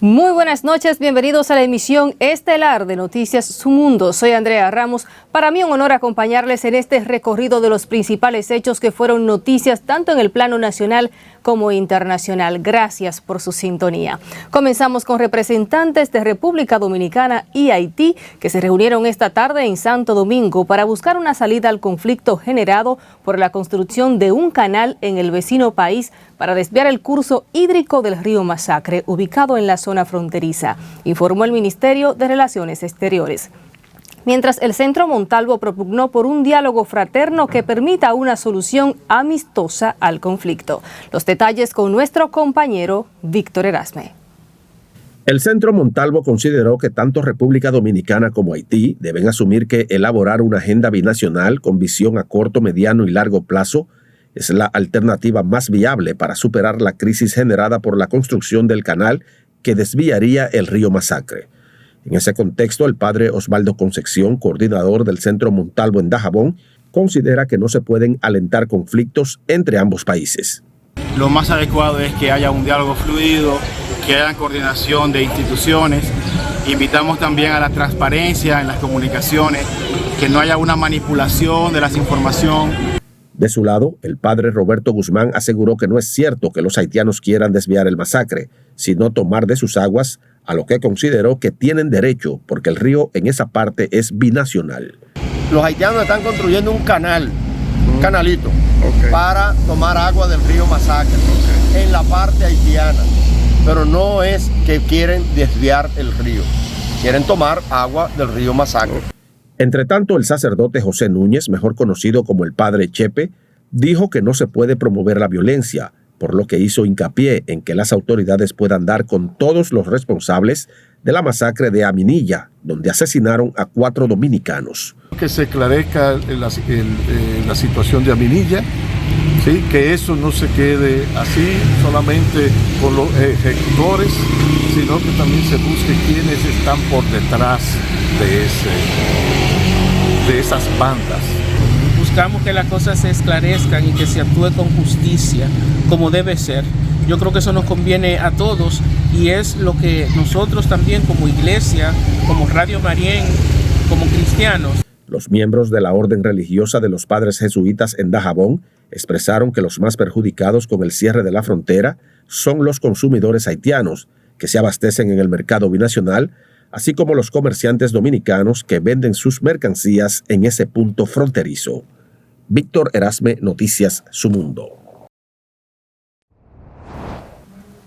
Muy buenas noches, bienvenidos a la emisión estelar de Noticias Su Mundo. Soy Andrea Ramos. Para mí un honor acompañarles en este recorrido de los principales hechos que fueron noticias tanto en el plano nacional como internacional. Gracias por su sintonía. Comenzamos con representantes de República Dominicana y Haití que se reunieron esta tarde en Santo Domingo para buscar una salida al conflicto generado por la construcción de un canal en el vecino país para desviar el curso hídrico del río Masacre, ubicado en la zona fronteriza, informó el Ministerio de Relaciones Exteriores. Mientras el Centro Montalvo propugnó por un diálogo fraterno que permita una solución amistosa al conflicto. Los detalles con nuestro compañero Víctor Erasme. El Centro Montalvo consideró que tanto República Dominicana como Haití deben asumir que elaborar una agenda binacional con visión a corto, mediano y largo plazo es la alternativa más viable para superar la crisis generada por la construcción del canal que desviaría el río Masacre. En ese contexto, el padre Osvaldo Concepción, coordinador del Centro Montalvo en Dajabón, considera que no se pueden alentar conflictos entre ambos países. Lo más adecuado es que haya un diálogo fluido, que haya coordinación de instituciones. Invitamos también a la transparencia en las comunicaciones, que no haya una manipulación de la información. De su lado, el padre Roberto Guzmán aseguró que no es cierto que los haitianos quieran desviar el Masacre, sino tomar de sus aguas, a lo que consideró que tienen derecho porque el río en esa parte es binacional. Los haitianos están construyendo un canal, un canalito, para tomar agua del río Masacre, en la parte haitiana, pero no es que quieren desviar el río, quieren tomar agua del río Masacre. Entre tanto, el sacerdote José Núñez, mejor conocido como el Padre Chepe, dijo que no se puede promover la violencia, por lo que hizo hincapié en que las autoridades puedan dar con todos los responsables de la masacre de Aminilla, donde asesinaron a 4 dominicanos. Que se esclarezca la situación de Aminilla, ¿sí? Que eso no se quede así solamente con los ejecutores, sino que también se busque quiénes están por detrás de esas bandas. Buscamos que las cosas se esclarezcan y que se actúe con justicia, como debe ser. Yo creo que eso nos conviene a todos y es lo que nosotros también como iglesia, como Radio Marién, como cristianos. Los miembros de la orden religiosa de los padres jesuitas en Dajabón expresaron que los más perjudicados con el cierre de la frontera son los consumidores haitianos, que se abastecen en el mercado binacional, así como los comerciantes dominicanos que venden sus mercancías en ese punto fronterizo. Víctor Erasme, Noticias Su Mundo.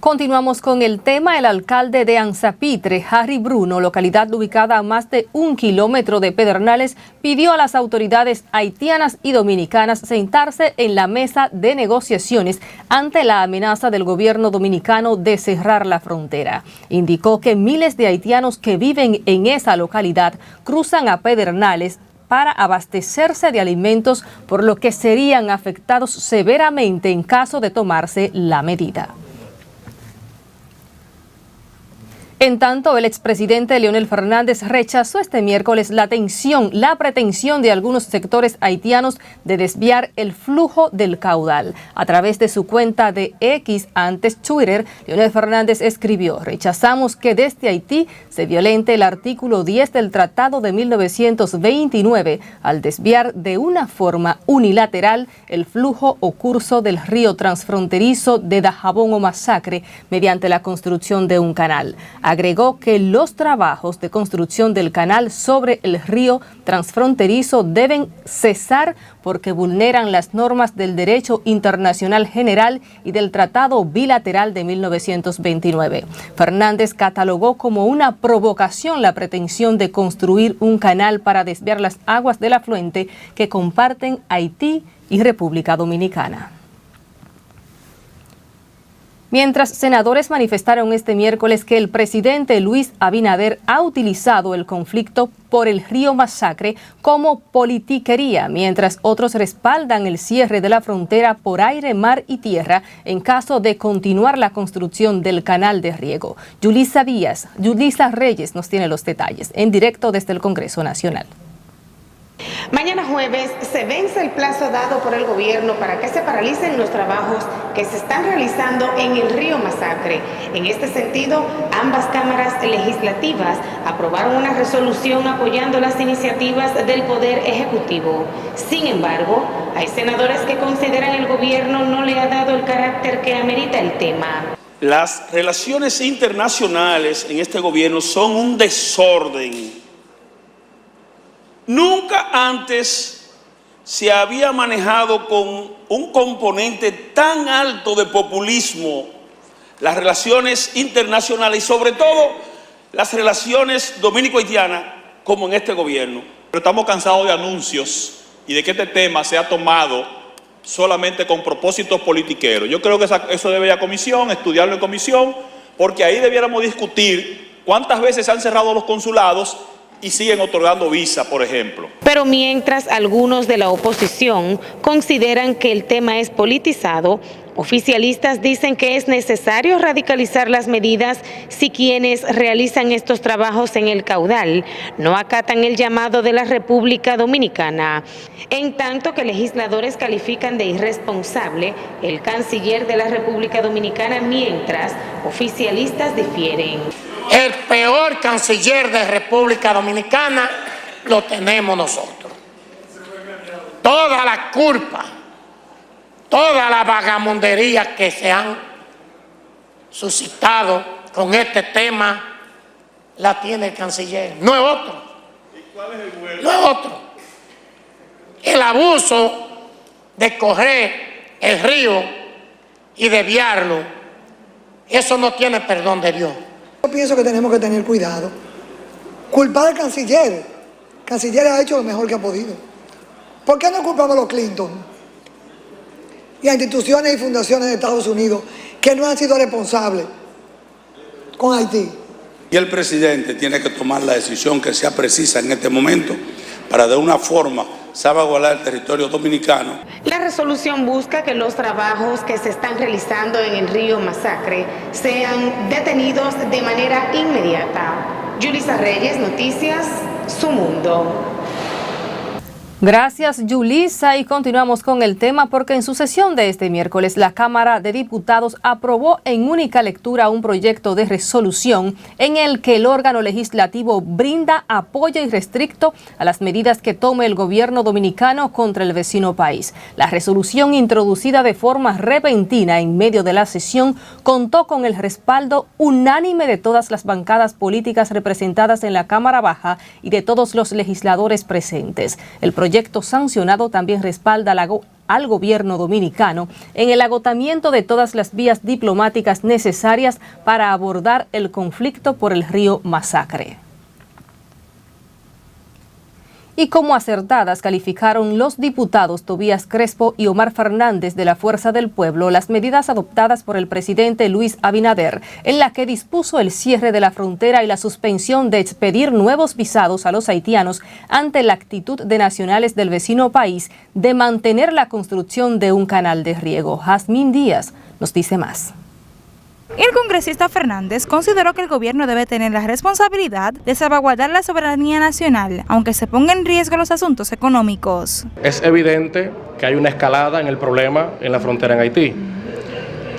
Continuamos con el tema. El alcalde de Anzapitre, Harry Bruno, localidad ubicada a más de 1 kilómetro de Pedernales, pidió a las autoridades haitianas y dominicanas sentarse en la mesa de negociaciones ante la amenaza del gobierno dominicano de cerrar la frontera. Indicó que miles de haitianos que viven en esa localidad cruzan a Pedernales para abastecerse de alimentos, por lo que serían afectados severamente en caso de tomarse la medida. En tanto, el expresidente Leonel Fernández rechazó este miércoles la pretensión de algunos sectores haitianos de desviar el flujo del caudal. A través de su cuenta de X, antes Twitter, Leonel Fernández escribió: rechazamos que desde Haití se violente el artículo 10 del Tratado de 1929 al desviar de una forma unilateral el flujo o curso del río transfronterizo de Dajabón o Masacre mediante la construcción de un canal. Agregó que los trabajos de construcción del canal sobre el río transfronterizo deben cesar porque vulneran las normas del derecho internacional general y del Tratado Bilateral de 1929. Fernández catalogó como una provocación la pretensión de construir un canal para desviar las aguas del afluente que comparten Haití y República Dominicana. Mientras senadores manifestaron este miércoles que el presidente Luis Abinader ha utilizado el conflicto por el río Masacre como politiquería, mientras otros respaldan el cierre de la frontera por aire, mar y tierra en caso de continuar la construcción del canal de riego. Yulisa Reyes nos tiene los detalles en directo desde el Congreso Nacional. Mañana jueves se vence el plazo dado por el gobierno para que se paralicen los trabajos que se están realizando en el río Masacre. En este sentido, ambas cámaras legislativas aprobaron una resolución apoyando las iniciativas del Poder Ejecutivo. Sin embargo, hay senadores que consideran el gobierno no le ha dado el carácter que amerita el tema. Las relaciones internacionales en este gobierno son un desorden. Nunca antes se había manejado con un componente tan alto de populismo las relaciones internacionales y sobre todo las relaciones dominico-haitianas como en este gobierno. Pero estamos cansados de anuncios y de que este tema sea tomado solamente con propósitos politiqueros. Yo creo que eso debe ir a comisión, estudiarlo en comisión, porque ahí debiéramos discutir cuántas veces se han cerrado los consulados y siguen otorgando visa, por ejemplo. Pero mientras algunos de la oposición consideran que el tema es politizado, oficialistas dicen que es necesario radicalizar las medidas si quienes realizan estos trabajos en el caudal no acatan el llamado de la República Dominicana. En tanto que legisladores califican de irresponsable el canciller de la República Dominicana, mientras oficialistas difieren. El peor canciller de República Dominicana lo tenemos nosotros. Toda la culpa, toda la vagamundería que se han suscitado con este tema la tiene el canciller, no es otro. ¿Y cuál es el vuelo? No es otro. El abuso de coger el río y desviarlo, eso no tiene perdón de Dios. Yo pienso que tenemos que tener cuidado. Culpar al canciller. El canciller ha hecho lo mejor que ha podido. ¿Por qué no culpamos a los Clinton y a instituciones y fundaciones de Estados Unidos que no han sido responsables con Haití? Y el presidente tiene que tomar la decisión que sea precisa en este momento para de una forma salvaguardar el territorio dominicano. La resolución busca que los trabajos que se están realizando en el río Masacre sean detenidos de manera inmediata. Yulisa Reyes, Noticias, Su Mundo. Gracias, Yulisa, y continuamos con el tema porque en su sesión de este miércoles la Cámara de Diputados aprobó en única lectura un proyecto de resolución en el que el órgano legislativo brinda apoyo irrestricto a las medidas que tome el gobierno dominicano contra el vecino país. La resolución, introducida de forma repentina en medio de la sesión, contó con el respaldo unánime de todas las bancadas políticas representadas en la Cámara Baja y de todos los legisladores presentes. El proyecto sancionado también respalda al gobierno dominicano en el agotamiento de todas las vías diplomáticas necesarias para abordar el conflicto por el río Masacre. Y como acertadas calificaron los diputados Tobías Crespo y Omar Fernández de la Fuerza del Pueblo las medidas adoptadas por el presidente Luis Abinader, en la que dispuso el cierre de la frontera y la suspensión de expedir nuevos visados a los haitianos ante la actitud de nacionales del vecino país de mantener la construcción de un canal de riego. Jazmín Díaz nos dice más. El congresista Fernández consideró que el gobierno debe tener la responsabilidad de salvaguardar la soberanía nacional, aunque se pongan en riesgo los asuntos económicos. Es evidente que hay una escalada en el problema en la frontera en Haití.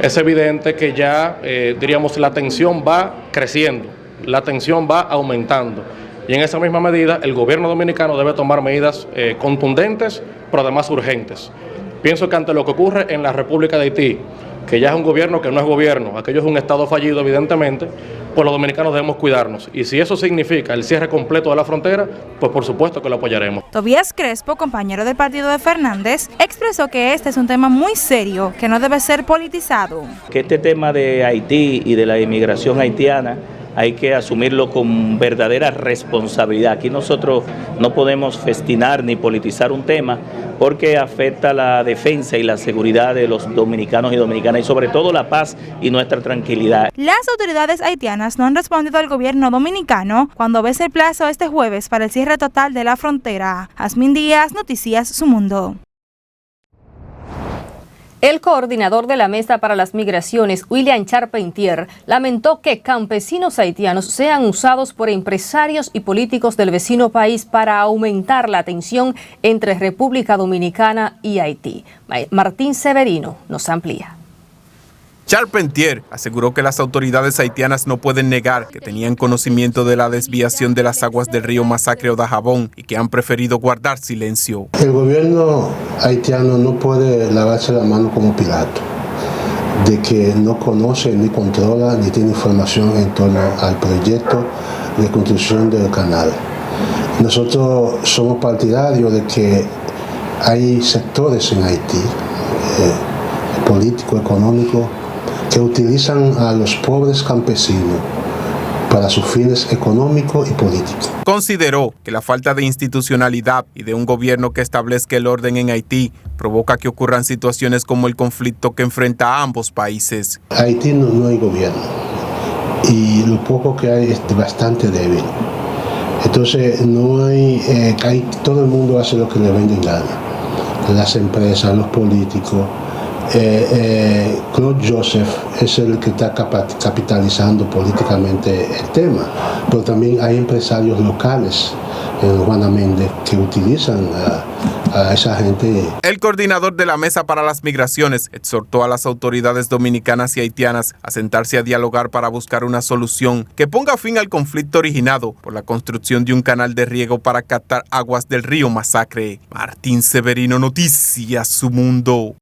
Es evidente que ya, diríamos, la tensión va creciendo, la tensión va aumentando. Y en esa misma medida, el gobierno dominicano debe tomar medidas contundentes, pero además urgentes. Pienso que ante lo que ocurre en la República de Haití, que ya es un gobierno que no es gobierno, aquello es un estado fallido evidentemente, pues los dominicanos debemos cuidarnos. Y si eso significa el cierre completo de la frontera, pues por supuesto que lo apoyaremos. Tobías Crespo, compañero del partido de Fernández, expresó que este es un tema muy serio, que no debe ser politizado. Que este tema de Haití y de la inmigración haitiana hay que asumirlo con verdadera responsabilidad. Aquí nosotros no podemos festinar ni politizar un tema porque afecta la defensa y la seguridad de los dominicanos y dominicanas y sobre todo la paz y nuestra tranquilidad. Las autoridades haitianas no han respondido al gobierno dominicano cuando vence el plazo este jueves para el cierre total de la frontera. Jazmín Díaz, Noticias Su Mundo. El coordinador de la Mesa para las Migraciones, William Charpentier, lamentó que campesinos haitianos sean usados por empresarios y políticos del vecino país para aumentar la tensión entre República Dominicana y Haití. Martín Severino nos amplía. Charpentier aseguró que las autoridades haitianas no pueden negar que tenían conocimiento de la desviación de las aguas del río Masacre o Dajabón y que han preferido guardar silencio. El gobierno haitiano no puede lavarse la mano como Pilato, de que no conoce, ni controla, ni tiene información en torno al proyecto de construcción del canal. Nosotros somos partidarios de que hay sectores en Haití, político, económico, que utilizan a los pobres campesinos para sus fines económicos y políticos. Consideró que la falta de institucionalidad y de un gobierno que establezca el orden en Haití provoca que ocurran situaciones como el conflicto que enfrenta a ambos países. Haití no hay gobierno y lo poco que hay es bastante débil. Entonces no hay, todo el mundo hace lo que le venga en gana. Las empresas, los políticos. Claude Joseph es el que está capitalizando políticamente el tema, pero también hay empresarios locales en Juana Méndez que utilizan a esa gente. El coordinador de la Mesa para las Migraciones exhortó a las autoridades dominicanas y haitianas a sentarse a dialogar para buscar una solución que ponga fin al conflicto originado por la construcción de un canal de riego para captar aguas del río Masacre. Martín Severino, Noticias Su Mundo.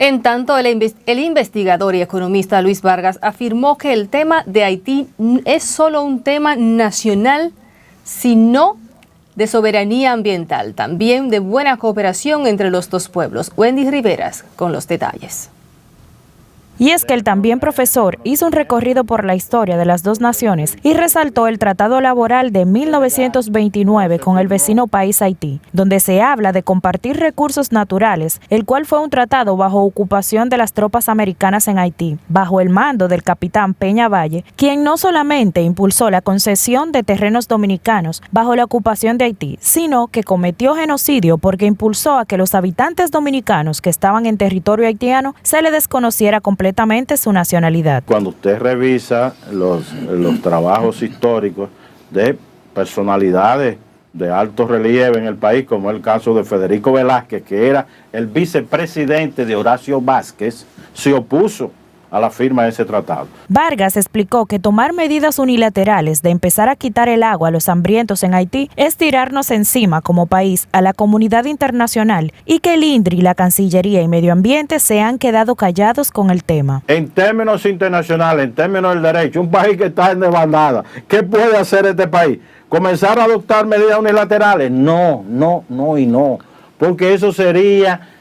En tanto, el investigador y economista Luis Vargas afirmó que el tema de Haití es solo un tema nacional, sino de soberanía ambiental, también de buena cooperación entre los dos pueblos. Wendy Riveras con los detalles. Y es que el también profesor hizo un recorrido por la historia de las dos naciones y resaltó el Tratado Laboral de 1929 con el vecino país Haití, donde se habla de compartir recursos naturales, el cual fue un tratado bajo ocupación de las tropas americanas en Haití, bajo el mando del capitán Peña Valle, quien no solamente impulsó la concesión de terrenos dominicanos bajo la ocupación de Haití, sino que cometió genocidio porque impulsó a que los habitantes dominicanos que estaban en territorio haitiano se les desconociera completamente su nacionalidad. Cuando usted revisa los trabajos históricos de personalidades de alto relieve en el país, como el caso de Federico Velázquez, que era el vicepresidente de Horacio Vázquez, se opuso a la firma de ese tratado. Vargas explicó que tomar medidas unilaterales de empezar a quitar el agua a los hambrientos en Haití es tirarnos encima como país a la comunidad internacional y que el INDRI, la Cancillería y Medio Ambiente se han quedado callados con el tema. En términos internacionales, en términos del derecho, un país que está en desbandada, ¿qué puede hacer este país? ¿Comenzar a adoptar medidas unilaterales? No, porque eso sería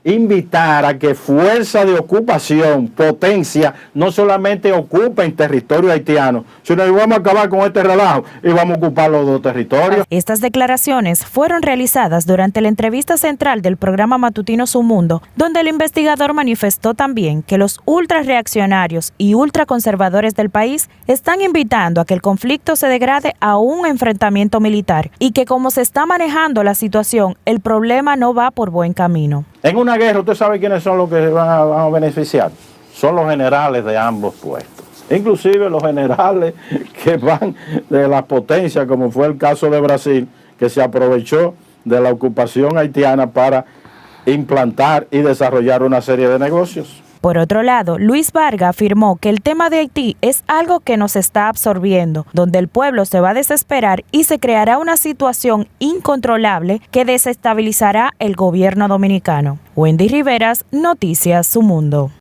invitar a que fuerza de ocupación, potencia, no solamente ocupen territorio haitiano, sino que vamos a acabar con este relajo y vamos a ocupar los dos territorios. Estas declaraciones fueron realizadas durante la entrevista central del programa matutino Su Mundo, donde el investigador manifestó también que los ultrarreaccionarios y ultraconservadores del país están invitando a que el conflicto se degrade a un enfrentamiento militar y que como se está manejando la situación, el problema no va por buen camino. En una guerra, ¿usted sabe quiénes son los que van a beneficiar? Son los generales de ambos puestos. Inclusive los generales que van de las potencias, como fue el caso de Brasil, que se aprovechó de la ocupación haitiana para implantar y desarrollar una serie de negocios. Por otro lado, Luis Vargas afirmó que el tema de Haití es algo que nos está absorbiendo, donde el pueblo se va a desesperar y se creará una situación incontrolable que desestabilizará el gobierno dominicano. Wendy Riveras, Noticias Su Mundo.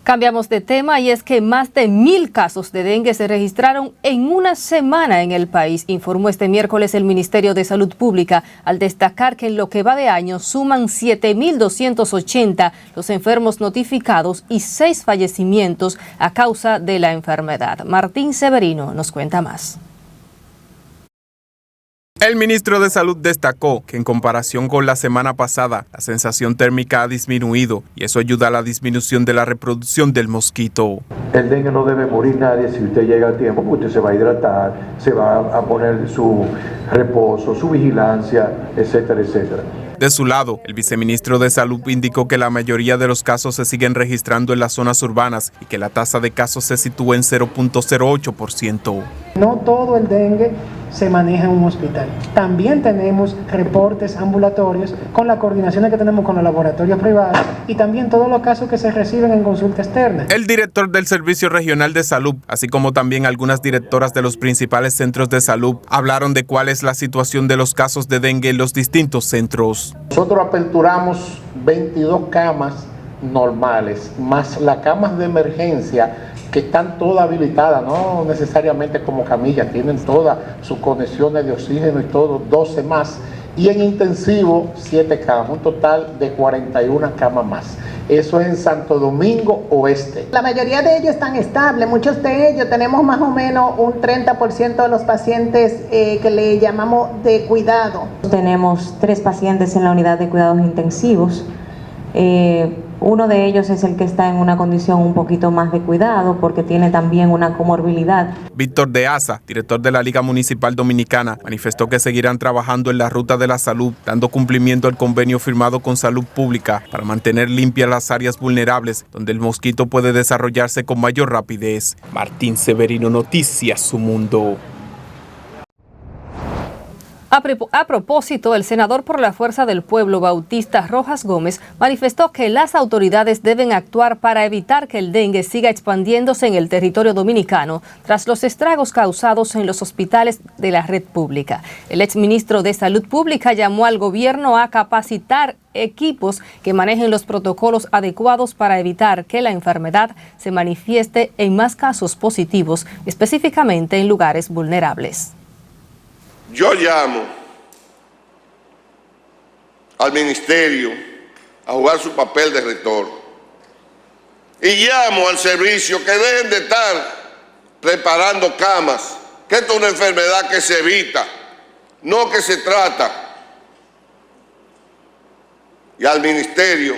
Cambiamos de tema y es que más de 1,000 casos de dengue se registraron en una semana en el país, informó este miércoles el Ministerio de Salud Pública, al destacar que en lo que va de año suman 7.280 los enfermos notificados y 6 fallecimientos a causa de la enfermedad. Martín Severino nos cuenta más. El ministro de Salud destacó que en comparación con la semana pasada, la sensación térmica ha disminuido y eso ayuda a la disminución de la reproducción del mosquito. El dengue no debe morir nadie si usted llega a tiempo, porque usted se va a hidratar, se va a poner su reposo, su vigilancia, etcétera, etcétera. De su lado, el viceministro de Salud indicó que la mayoría de los casos se siguen registrando en las zonas urbanas y que la tasa de casos se sitúa en 0.08%. No todo el dengue se maneja en un hospital. También tenemos reportes ambulatorios con la coordinación que tenemos con los laboratorios privados y también todos los casos que se reciben en consulta externa. El director del Servicio Regional de Salud, así como también algunas directoras de los principales centros de salud, hablaron de cuál es la situación de los casos de dengue en los distintos centros. Nosotros aperturamos 22 camas normales, más las camas de emergencia que están todas habilitadas, no necesariamente como camillas, tienen todas sus conexiones de oxígeno y todo, 12 más, y en intensivo 7 camas, un total de 41 camas más. Eso es en Santo Domingo Oeste. La mayoría de ellos están estables, muchos de ellos tenemos más o menos un 30% de los pacientes que le llamamos de cuidado. Tenemos 3 pacientes en la unidad de cuidados intensivos. Uno de ellos es el que está en una condición un poquito más de cuidado porque tiene también una comorbilidad. Víctor de Asa, director de la Liga Municipal Dominicana, manifestó que seguirán trabajando en la ruta de la salud, dando cumplimiento al convenio firmado con Salud Pública para mantener limpias las áreas vulnerables donde el mosquito puede desarrollarse con mayor rapidez. Martín Severino, Noticias Su Mundo. A propósito, el senador por la Fuerza del Pueblo, Bautista Rojas Gómez, manifestó que las autoridades deben actuar para evitar que el dengue siga expandiéndose en el territorio dominicano tras los estragos causados en los hospitales de la red pública. El exministro de Salud Pública llamó al gobierno a capacitar equipos que manejen los protocolos adecuados para evitar que la enfermedad se manifieste en más casos positivos, específicamente en lugares vulnerables. Yo llamo al ministerio a jugar su papel de rector y llamo al servicio que dejen de estar preparando camas, que esto es una enfermedad que se evita, no que se trata. Y al ministerio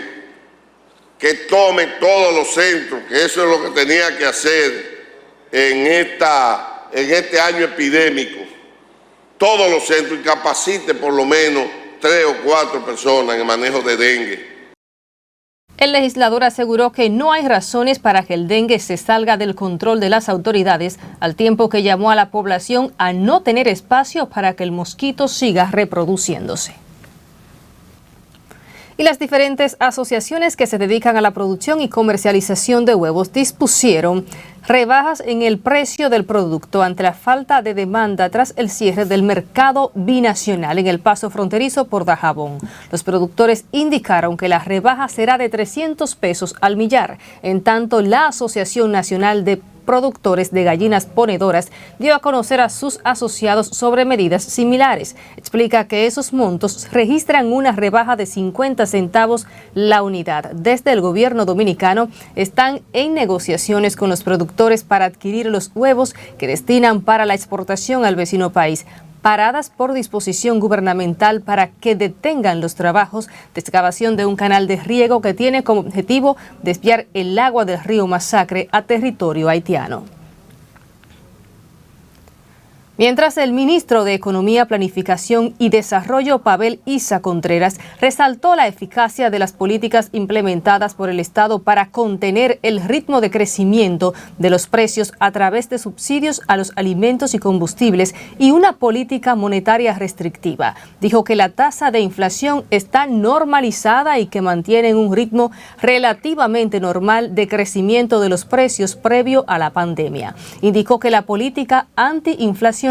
que tome todos los centros, que eso es lo que tenía que hacer en este año epidémico. Todos los centros y capacite por lo menos 3 o 4 personas en el manejo de dengue. El legislador aseguró que no hay razones para que el dengue se salga del control de las autoridades, al tiempo que llamó a la población a no tener espacio para que el mosquito siga reproduciéndose. Y las diferentes asociaciones que se dedican a la producción y comercialización de huevos dispusieron rebajas en el precio del producto ante la falta de demanda tras el cierre del mercado binacional en el paso fronterizo por Dajabón. Los productores indicaron que la rebaja será de 300 pesos al millar, en tanto la Asociación Nacional de Productores de Gallinas Ponedoras dio a conocer a sus asociados sobre medidas similares. Explica que esos montos registran una rebaja de 50 centavos la unidad. Desde el gobierno dominicano están en negociaciones con los productores para adquirir los huevos que destinan para la exportación al vecino país, paradas por disposición gubernamental para que detengan los trabajos de excavación de un canal de riego que tiene como objetivo desviar el agua del río Masacre a territorio haitiano. Mientras el ministro de Economía, Planificación y Desarrollo, Pavel Isa Contreras, resaltó la eficacia de las políticas implementadas por el Estado para contener el ritmo de crecimiento de los precios a través de subsidios a los alimentos y combustibles y una política monetaria restrictiva. Dijo que la tasa de inflación está normalizada y que mantienen un ritmo relativamente normal de crecimiento de los precios previo a la pandemia. Indicó que la política antiinflacionaria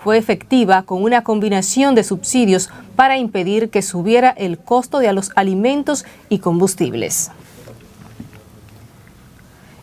fue efectiva con una combinación de subsidios para impedir que subiera el costo de los alimentos y combustibles.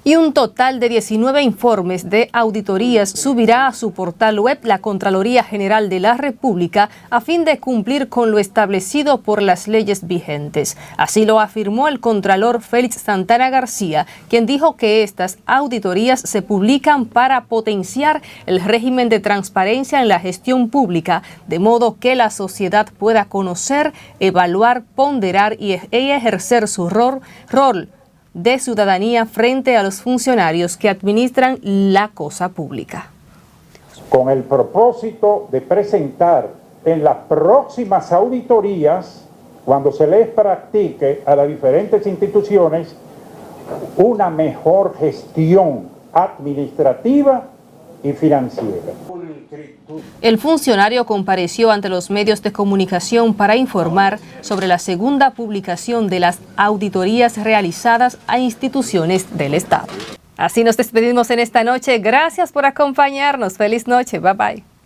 Y un total de 19 informes de auditorías subirá a su portal web la Contraloría General de la República a fin de cumplir con lo establecido por las leyes vigentes. Así lo afirmó el Contralor Félix Santana García, quien dijo que estas auditorías se publican para potenciar el régimen de transparencia en la gestión pública, de modo que la sociedad pueda conocer, evaluar, ponderar y ejercer su rol de ciudadanía frente a los funcionarios que administran la cosa pública. Con el propósito de presentar en las próximas auditorías cuando se les practique a las diferentes instituciones una mejor gestión administrativa y financiera. El funcionario compareció ante los medios de comunicación para informar sobre la segunda publicación de las auditorías realizadas a instituciones del Estado. Así nos despedimos en esta noche. Gracias por acompañarnos. Feliz noche. Bye bye.